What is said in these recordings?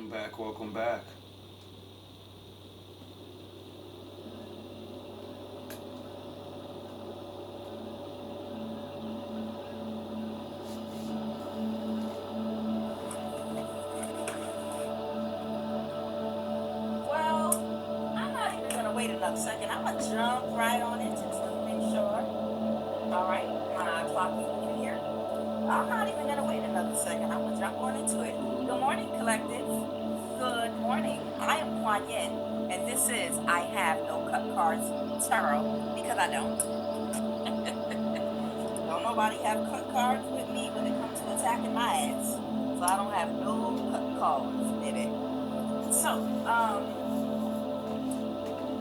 Welcome back, welcome back. Well, I'm not even gonna wait another second. I'm gonna jump right on into it to make sure. All right, my clock is here. I'm not even gonna wait another second. I'm gonna jump on into it. Good morning, collective. Good morning. I am Kuan Yin, and this is I Have No Cut Cards Tarot because I don't. Don't nobody have cut cards with me when it comes to attacking my ass. So I don't have no cut cards, baby. So,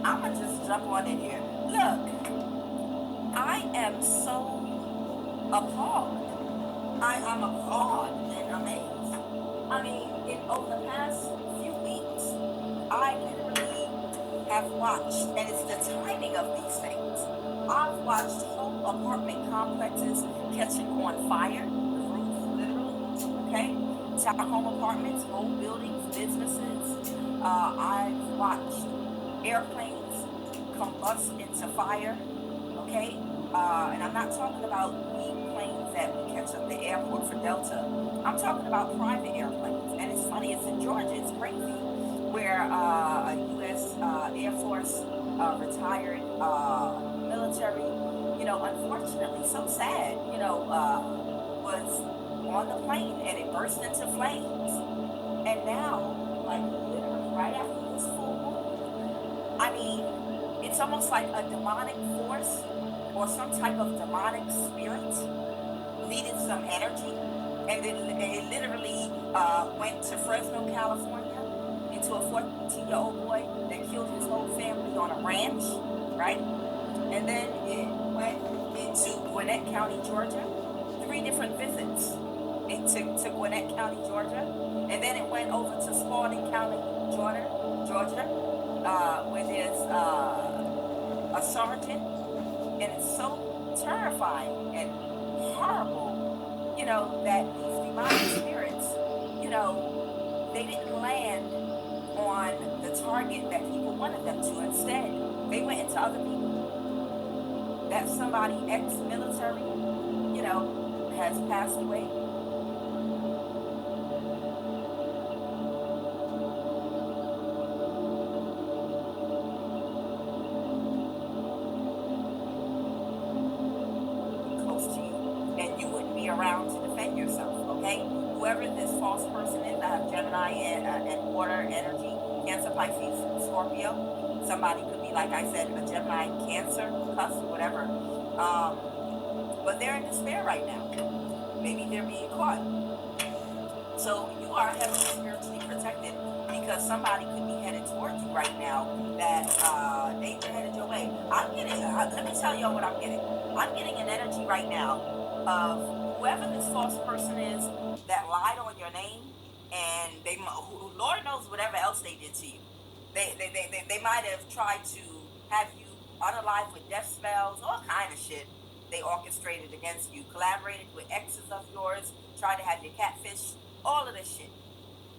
I'ma just jump on in here. Look, I am so appalled. I am appalled and amazed. I mean, in over the past few weeks, I literally have watched, and it's the timing of these things. I've watched whole apartment complexes catching on fire, the roof, literally, okay? Townhome apartments, whole buildings, businesses. I've watched airplanes combust into fire, okay? And I'm not talking about the planes that we catch at the airport for Delta. I'm talking about private airplanes. And it's funny, it's in Georgia, it's crazy, where a U.S. Air Force retired military, unfortunately, so sad, was on the plane and it burst into flames. And now, like literally right after this full moon, I mean, it's almost like a demonic force or some type of demonic spirit needed some energy, and then it literally went to Fresno, California, into a 14-year-old boy that killed his whole family on a ranch, right? And then it went into Gwinnett County, Georgia. Three different visits to Gwinnett County, Georgia, and then it went over to Spalding County, Georgia, where there's a sergeant, and it's so terrifying and horrible, that these demonic spirits, they didn't land on the target that people wanted them to. Instead, they went into other people. That somebody ex-military, has passed away. Close to you, and you wouldn't be around to defend yourself, okay? Whoever this false person is, I have Gemini and water energy, Cancer, Pisces, Scorpio. Somebody could be, like I said, a Gemini, Cancer, cusp, whatever. But they're in despair right now. Maybe they're being caught. So you are heavily spiritually protected because somebody could be headed towards you right now that they're headed your way. I'm getting, let me tell y'all what I'm getting. I'm getting an energy right now of whoever this false person is that lied on your name, and Lord knows whatever else they did to you. They might have tried to have you unalive with death spells, all kind of shit they orchestrated against you, collaborated with exes of yours, tried to have your catfish, all of this shit.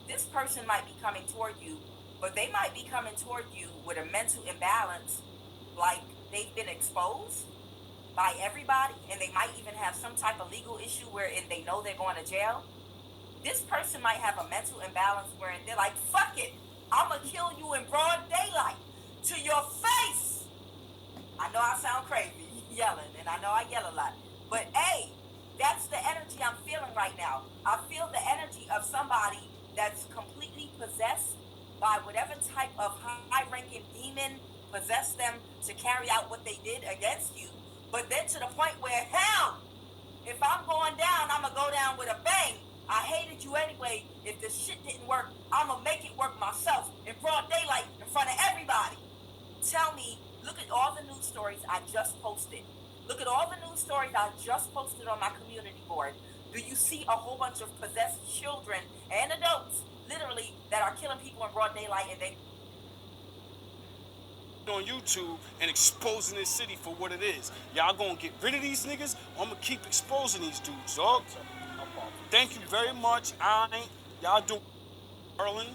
This person might be coming toward you, but they might be coming toward you with a mental imbalance, like they've been exposed by everybody, and they might even have some type of legal issue wherein they know they're going to jail. This person might have a mental imbalance wherein they're like, fuck it, I'm going to kill you in broad daylight to your face. I know I sound crazy yelling, and I know I yell a lot, but hey, that's the energy I'm feeling right now. I feel the energy of somebody that's completely possessed by whatever type of high-ranking demon possessed them to carry out what they did against you, but then to the point where, hell, if I'm going down, I'm going to go down with a bang. I hated you anyway. If this shit didn't work, I'm going to make it work myself in broad daylight in front of everybody. Tell me, look at all the news stories I just posted. Look at all the news stories I just posted on my community board. Do you see a whole bunch of possessed children and adults, literally, that are killing people in broad daylight, and they On YouTube and exposing this city for what it is. Y'all gonna get rid of these niggas, or I'm gonna keep exposing these dudes, dog. Thank you very much. Y'all doing Arlen.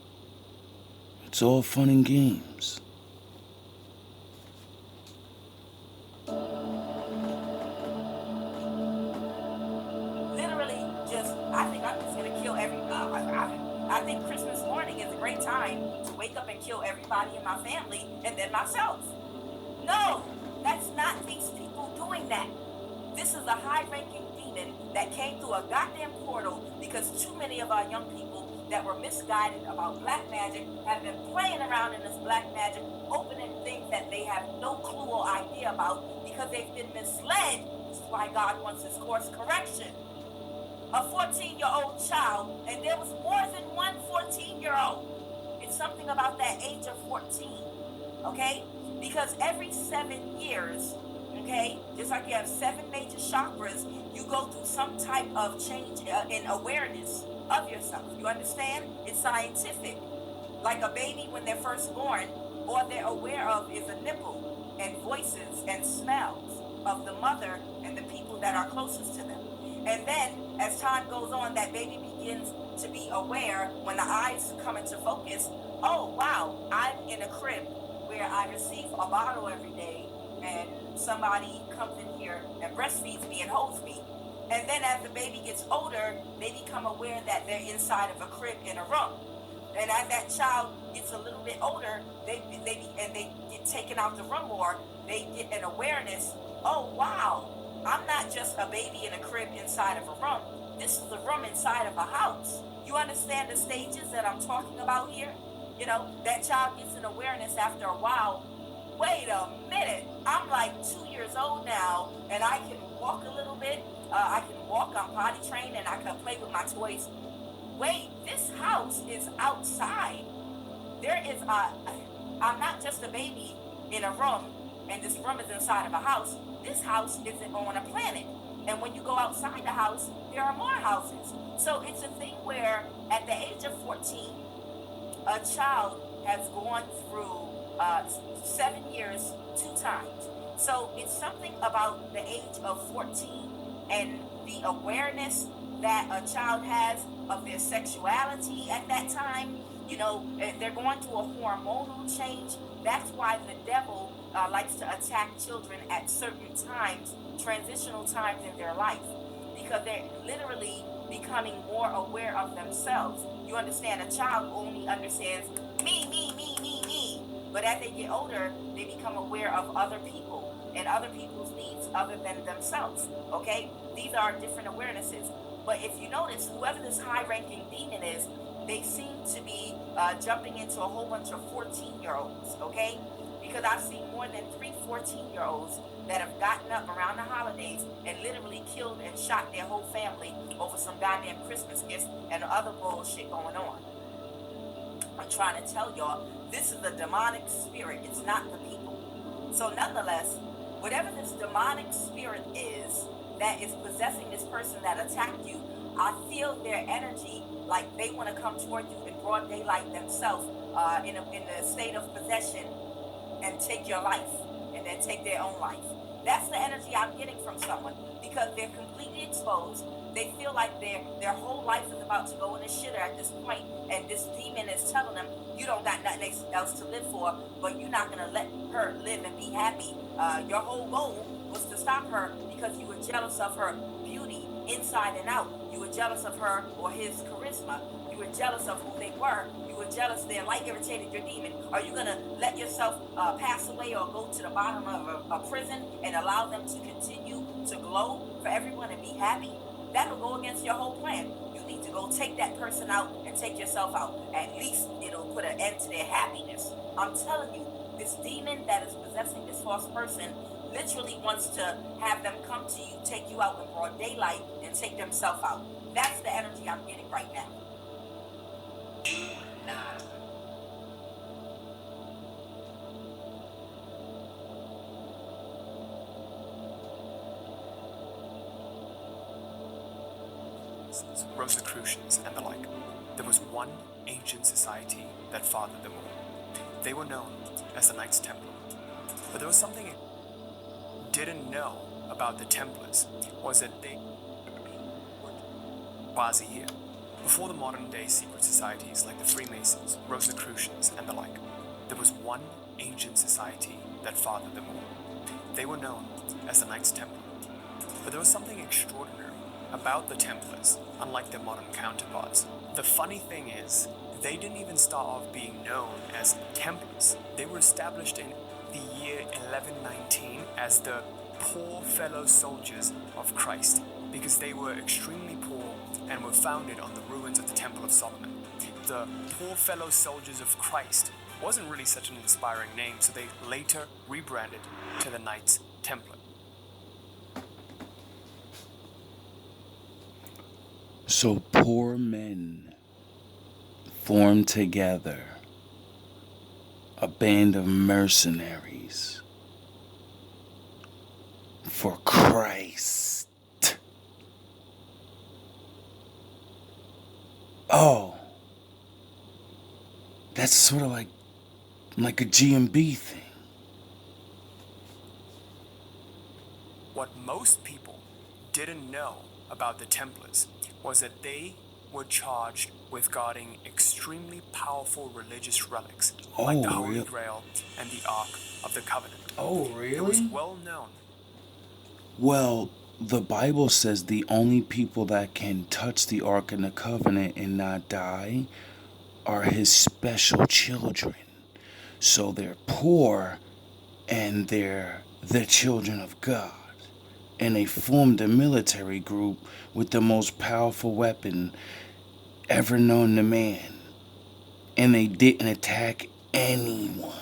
It's all fun and games. Literally, I think I'm just gonna kill I think Christmas morning is a great time to wake up and kill everybody in my family and then myself. No, that's not these people doing that. This is a high-ranking demon that came through a goddamn portal because too many of our young people that were misguided about black magic have been playing around in this black magic, opening things that they have no clue or idea about because they've been misled. This is why God wants his course correction. A 14-year-old child, and there was more than one 14-year-old. It's something about that age of 14, okay? Because every 7 years, okay, just like you have 7 major chakras, you go through some type of change in awareness of yourself. You understand? It's scientific. Like a baby when they're first born, all they're aware of is a nipple and voices and smells of the mother and the people that are closest to them. And then, as time goes on, that baby begins to be aware when the eyes come into focus. Oh, wow, I'm in a crib where I receive a bottle every day and somebody comes in here and breastfeeds me and holds me. And then as the baby gets older, they become aware that they're inside of a crib in a room. And as that child gets a little bit older, they get taken out the room more. They get an awareness. Oh, wow. I'm not just a baby in a crib inside of a room. This is the room inside of a house. You understand the stages that I'm talking about here? You know, that child gets an awareness after a while. Wait a minute. I'm like 2 years old now, and I can walk a little bit. I can walk, I'm potty trained, and I can play with my toys. Wait, this house is outside. I'm not just a baby in a room, and this room is inside of a house. This house isn't on a planet. And when you go outside the house, there are more houses. So it's a thing where at the age of 14, a child has gone through 7 years 2 times. So it's something about the age of 14 and the awareness that a child has of their sexuality at that time. You know, they're going through a hormonal change. That's why the devil likes to attack children at certain times, transitional times in their life, because they're literally becoming more aware of themselves. You understand, a child only understands me. But as they get older, they become aware of other people and other people's needs other than themselves, okay? These are different awarenesses. But if you notice, whoever this high-ranking demon is, they seem to be jumping into a whole bunch of 14-year-olds, okay? Because I've seen more than 3 14-year-olds that have gotten up around the holidays and literally killed and shot their whole family over some goddamn Christmas gifts and other bullshit going on. I'm trying to tell y'all, this is a demonic spirit. It's not the people. So nonetheless, whatever this demonic spirit is that is possessing this person that attacked you, I feel their energy like they want to come toward you in broad daylight themselves in a state of possession and take your life and then take their own life. That's the energy I'm getting from someone because they're completely exposed. They feel like their whole life is about to go in the shitter at this point, and this demon is telling them, you don't got nothing else to live for, but you're not going to let her live and be happy. Your whole goal was to stop her because you were jealous of her beauty inside and out. You were jealous of her or his charisma. You were jealous of who they were. You were jealous their light irritated your demon. Are you going to let yourself pass away or go to the bottom of a prison and allow them to continue to glow for everyone and be happy? That'll go against your whole plan. You need to go take that person out and take yourself out. At least it'll put an end to their happiness. I'm telling you, this demon that is possessing this false person literally wants to have them come to you, take you out in broad daylight, and take themselves out. That's the energy I'm getting right now. Do not. Rosicrucians and the like. There was one ancient society that fathered them all. They were known as the Knights Templar. But there was something it didn't know about the Templars was that they were quasi here. Before the modern day secret societies like the Freemasons, Rosicrucians, and the like. one ancient society that fathered them all. They were known as the Knights Templar. But there was something extraordinary about the Templars, unlike their modern counterparts. The funny thing is, they didn't even start off being known as Templars. They were established in the year 1119 as the Poor Fellow Soldiers of Christ, because they were extremely poor and were founded on the ruins of the Temple of Solomon. The Poor Fellow Soldiers of Christ wasn't really such an inspiring name, so they later rebranded to the Knights Templar. So poor men formed together a band of mercenaries for Christ. Oh, that's sort of like a GMB thing. What most people didn't know about the Templars was that they were charged with guarding extremely powerful religious relics like the Holy Grail and the Ark of the Covenant. Oh, It was really? well known. Well, the Bible says the only people that can touch the Ark and the Covenant and not die are his special children. So they're poor and they're the children of God. And they formed a military group with the most powerful weapon ever known to man. And they didn't attack anyone.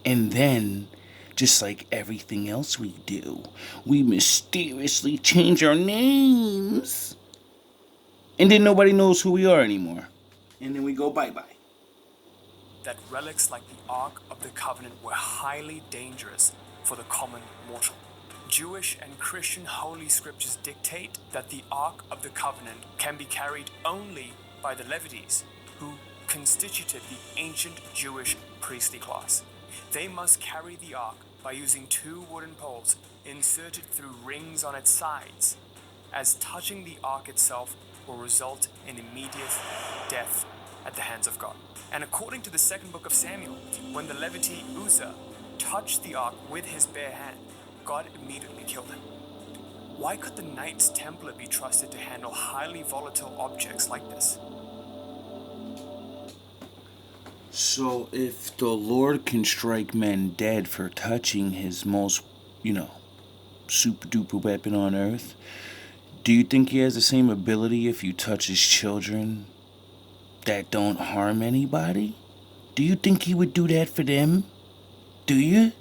And then, just like everything else we do, we mysteriously change our names. And then nobody knows who we are anymore. And then we go bye-bye. That relics like the Ark of the Covenant were highly dangerous for the common mortal. Jewish and Christian holy scriptures dictate that the Ark of the Covenant can be carried only by the Levites, who constituted the ancient Jewish priestly class. They must carry the Ark by using 2 wooden poles inserted through rings on its sides, as touching the Ark itself will result in immediate death at the hands of God. And according to the 2nd book of Samuel, when the Levite Uzzah touched the Ark with his bare hand, God immediately killed him. Why could the Knights Templar be trusted to handle highly volatile objects like this? So if the Lord can strike men dead for touching his most, super duper weapon on earth, do you think he has the same ability if you touch his children that don't harm anybody? Do you think he would do that for them? Do you?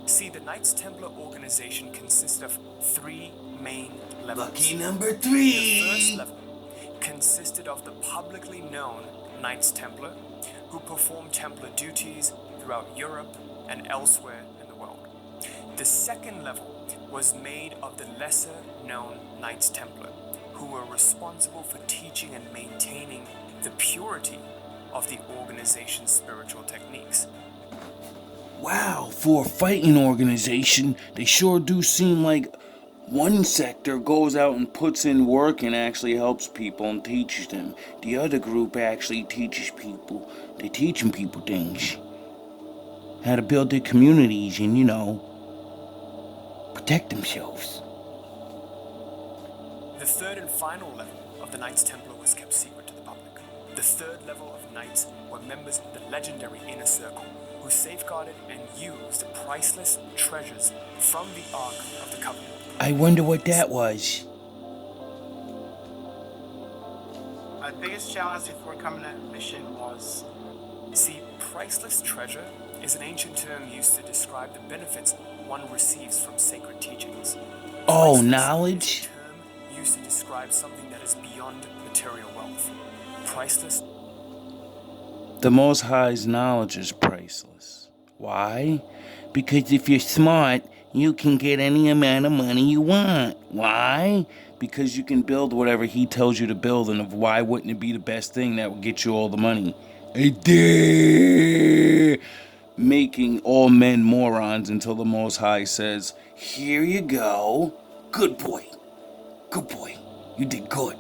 See, the Knights Templar organization consists of 3 main levels. Lucky number 3! The first level consisted of the publicly known Knights Templar, who performed Templar duties throughout Europe and elsewhere in the world. The second level was made of the lesser known Knights Templar, who were responsible for teaching and maintaining the purity of the organization's spiritual techniques. Wow, for a fighting organization, they sure do seem like one sector goes out and puts in work and actually helps people and teaches them. The other group actually teaches people. They're teaching people things. How to build their communities and, protect themselves. The third and final level of the Knights Templar was kept secret to the public. The third level of Knights were members of the legendary Inner Circle, who safeguarded and used priceless treasures from the Ark of the Covenant. I wonder what that was. My biggest challenge before coming on a mission was... See, priceless treasure is an ancient term used to describe the benefits one receives from sacred teachings. Oh, Priceless knowledge? is a term used to describe something that is beyond material wealth. Priceless. The Most High's knowledge is priceless. Why? Because if you're smart, you can get any amount of money you want. Why? Because you can build whatever he tells you to build, and why wouldn't it be the best thing that would get you all the money? Making all men morons until the Most High says, here you go. Good boy. Good boy. You did good.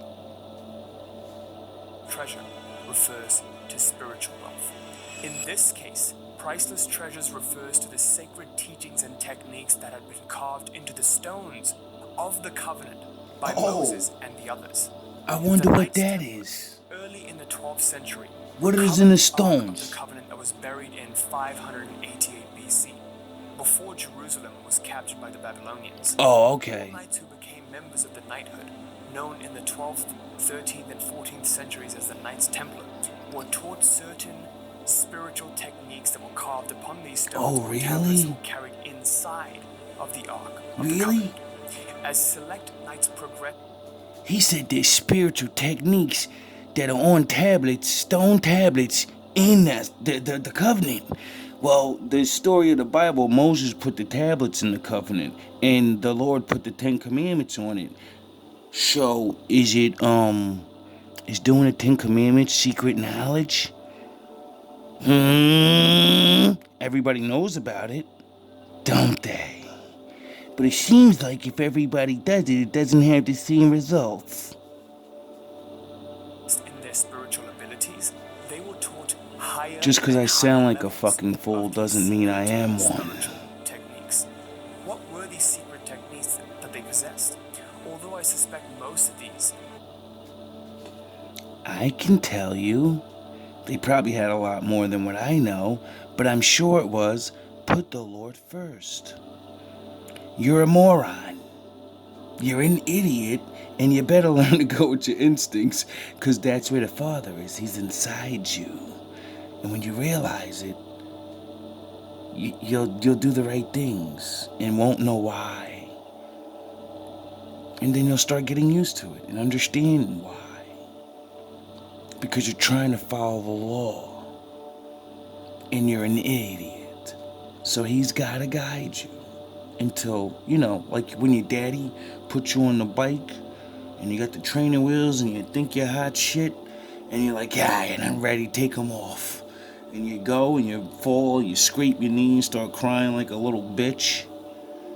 Treasure refers to spiritual wealth. In this case, priceless treasures refers to the sacred teachings and techniques that had been carved into the stones of the covenant by Moses and the others. I wonder what Knights that Templar, is. early in the 12th century, What is recovered in the Ark of stones? the Covenant that was buried in 588 BC, before Jerusalem was captured by the Babylonians. Oh, All okay. knights who became members of the knighthood, known in the 12th, 13th, and 14th centuries as the Knights Templar, were taught certain spiritual techniques that were carved upon these stones Oh, or tablets that really? were carried inside of the Ark of the Really? Covenant. As select knights progressed, He said there's spiritual techniques that are on tablets, stone tablets, in the covenant. Well, the story of the Bible, Moses put the tablets in the covenant, and the Lord put the 10 Commandments on it. So, is doing the 10 Commandments secret knowledge? Everybody knows about it, don't they? But it seems like if everybody does it, it doesn't have the same results. in their spiritual abilities, they were taught higher Just 'cause and I sound higher like a levels fucking fool of these doesn't mean I secret am one. spiritual techniques. What were these secret techniques that they possessed? Although I suspect most of these I can tell you. They probably had a lot more than what I know, but I'm sure it was put the Lord first. You're a moron. You're an idiot, and you better learn to go with your instincts, because that's where the Father is. He's inside you. And when you realize it, you'll do the right things and won't know why. And then you'll start getting used to it and understanding why. Because you're trying to follow the law. And you're an idiot. So he's gotta guide you. Until, like when your daddy puts you on the bike and you got the training wheels and you think you're hot shit and you're like, yeah, and I'm ready, take them off. And you go and you fall, you scrape your knee, start crying like a little bitch.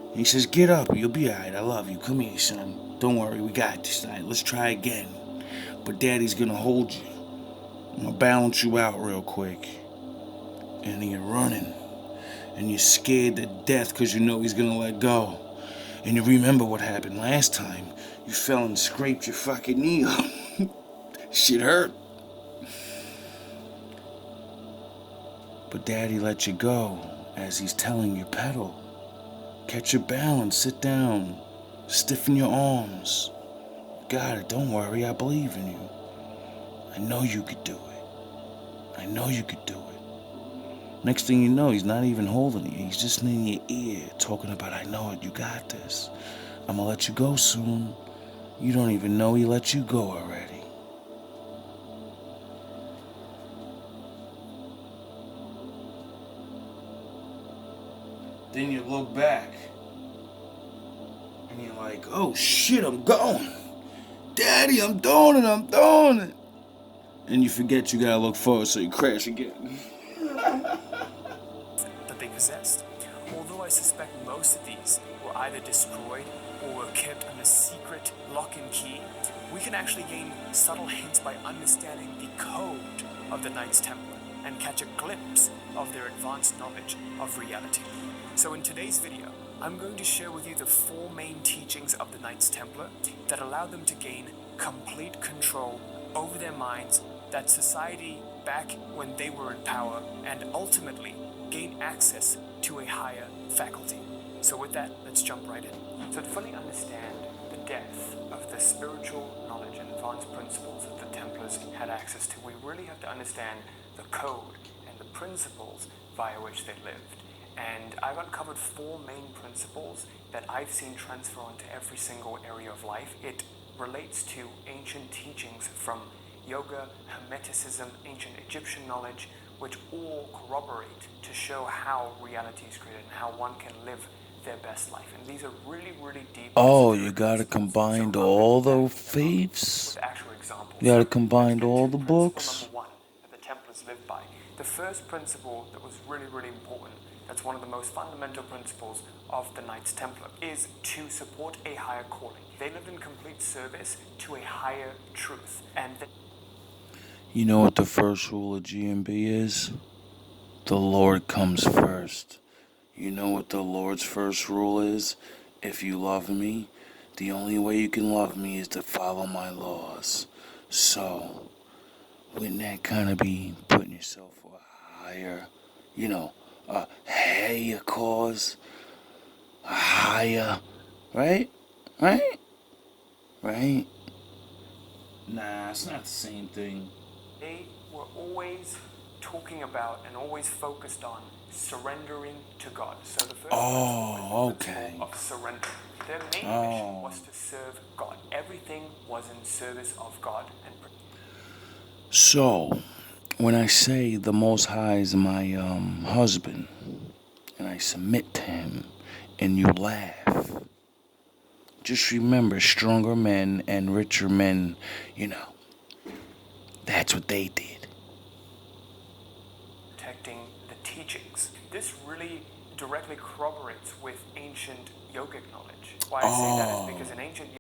And he says, get up, you'll be alright, I love you, come here, son. Don't worry, we got this tonight, let's try again. But daddy's gonna hold you. I'm gonna balance you out real quick. And then you're running. And you're scared to death because you know he's gonna let go. And you remember what happened last time. You fell and scraped your fucking knee up. Shit hurt. But Daddy let you go as he's telling you pedal. Catch your balance, sit down, stiffen your arms. Got it, don't worry, I believe in you. I know you could do it. I know you could do it. Next thing you know, he's not even holding you. He's just in your ear talking about, I know it, you got this. I'm gonna let you go soon. You don't even know he let you go already. Then you look back and you're like, oh shit, I'm going. Daddy, I'm doing it. And you forget you gotta look forward, so you crash again. that they possessed. Although I suspect most of these were either destroyed or were kept under secret lock and key, we can actually gain subtle hints by understanding the code of the Knights Templar and catch a glimpse of their advanced knowledge of reality. So in today's video, I'm going to share with you the 4 main teachings of the Knights Templar that allow them to gain complete control over their minds, that society back when they were in power, and ultimately gain access to a higher faculty. So with that, let's jump right in. So to fully understand the depth of the spiritual knowledge and advanced principles that the Templars had access to, we really have to understand the code and the principles via which they lived. And I've uncovered 4 main principles that I've seen transfer onto every single area of life. It relates to ancient teachings from yoga, Hermeticism, ancient Egyptian knowledge, which all corroborate to show how reality is created and how one can live their best life. And these are really, really deep. Oh, you gotta combine all the faiths? With actual examples. You gotta Let's combine get all to the principle books? number 1 that the Templars lived by. The first principle that was really, really important, that's one of the most fundamental principles of the Knights Templar, is to support a higher calling. They lived in complete service to a higher truth. And You know what the first rule of GMB is? The Lord comes first. You know what the Lord's first rule is? If you love me, the only way you can love me is to follow my laws. So, wouldn't that kind of be putting yourself for a higher, a higher cause? A higher, right? Right? Right? Nah, it's not the same thing. They were always talking about and always focused on surrendering to God. So the first principle is the principle of surrender. Their main mission was to serve God. Everything was in service of God. So, when I say the Most High is my husband, and I submit to him, and you laugh, just remember, stronger men and richer men, that's what they did. Protecting the teachings. This really directly corroborates with ancient yogic knowledge. Why I say that is because in ancient